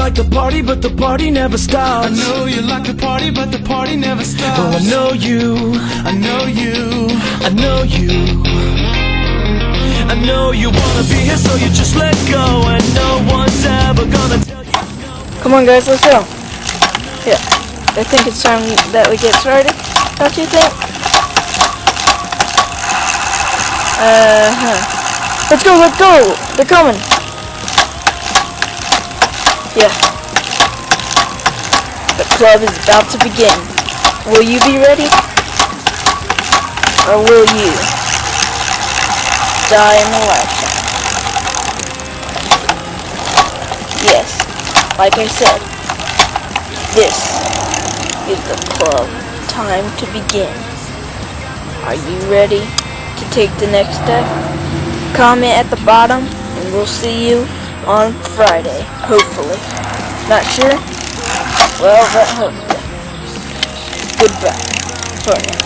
like to party, but the party never stops. I know you like to party, but the party never stops. Oh, I know you, I know you, I know you. I know you wanna be here, so you just let go, and no one's ever gonna tell you no. Come on, guys, let's go. Yeah, I think it's time that we get started. Don't you think? Let's go, let's go! They're coming! Yeah. The club is about to begin. Will you be ready? Or will you die in a lifetime? Yes, like I said, this is the club. Time to begin. Are you ready to take the next step? Comment at the bottom and we'll see you on Friday, hopefully. Not sure? Well, but hopefully. Goodbye for now.